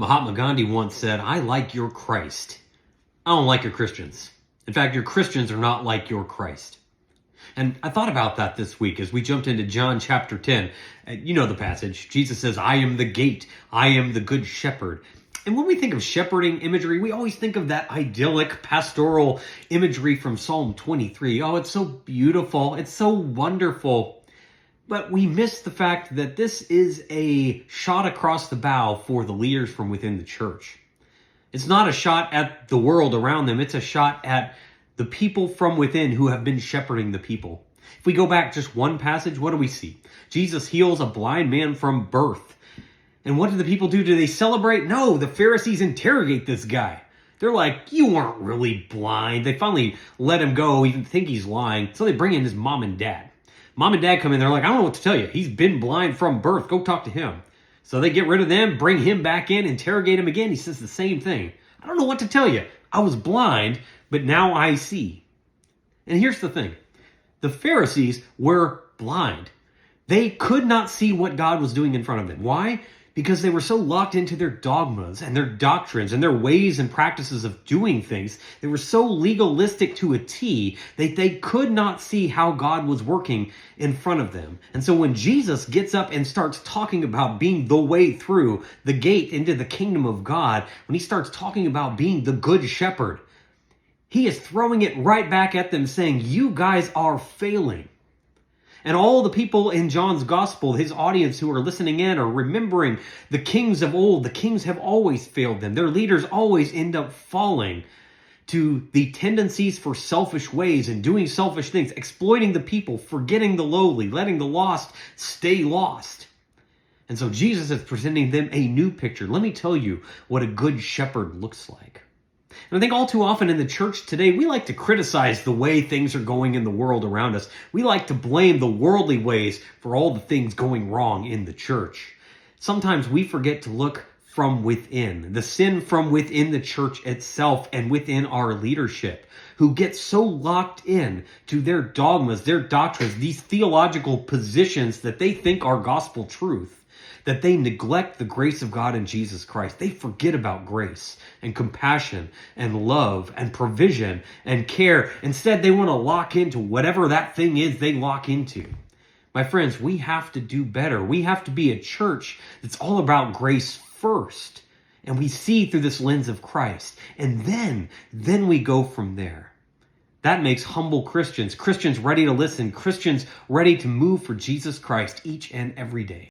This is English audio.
Mahatma Gandhi once said, "I like your Christ. I don't like your Christians. In fact, your Christians are not like your Christ." And I thought about that this week as we jumped into John chapter 10. You know the passage. Jesus says, "I am the gate. I am the good shepherd." And when we think of shepherding imagery, we always think of that idyllic pastoral imagery from Psalm 23. Oh, it's so beautiful. It's so wonderful. But we miss the fact that this is a shot across the bow for the leaders from within the church. It's not a shot at the world around them. It's a shot at the people from within who have been shepherding the people. If we go back just one passage, what do we see? Jesus heals a blind man from birth. And what do the people do? Do they celebrate? No, the Pharisees interrogate this guy. They're like, "You weren't really blind." They finally let him go, even think he's lying. So they bring in his mom and dad. Mom and dad come in, they're like, "I don't know what to tell you. He's been blind from birth. Go talk to him." So they get rid of them, bring him back in, interrogate him again. He says the same thing. "I don't know what to tell you. I was blind, but now I see." And here's the thing. The Pharisees were blind. They could not see what God was doing in front of them. Why? Because they were so locked into their dogmas and their doctrines and their ways and practices of doing things. They were so legalistic to a T that they could not see how God was working in front of them. And so when Jesus gets up and starts talking about being the way through, the gate into the kingdom of God, when he starts talking about being the good shepherd, he is throwing it right back at them saying, "You guys are failing." And all the people in John's gospel, his audience who are listening in, are remembering the kings of old. The kings have always failed them. Their leaders always end up falling to the tendencies for selfish ways and doing selfish things, exploiting the people, forgetting the lowly, letting the lost stay lost. And so Jesus is presenting them a new picture. Let me tell you what a good shepherd looks like. And I think all too often in the church today, we like to criticize the way things are going in the world around us. We like to blame the worldly ways for all the things going wrong in the church. Sometimes we forget to look from within, the sin from within the church itself and within our leadership, who get so locked in to their dogmas, their doctrines, these theological positions that they think are gospel truth, that they neglect the grace of God in Jesus Christ. They forget about grace and compassion and love and provision and care. Instead, they want to lock into whatever that thing is they lock into. My friends, we have to do better. We have to be a church that's all about grace first. And we see through this lens of Christ. And then we go from there. That makes humble Christians, Christians ready to listen, Christians ready to move for Jesus Christ each and every day.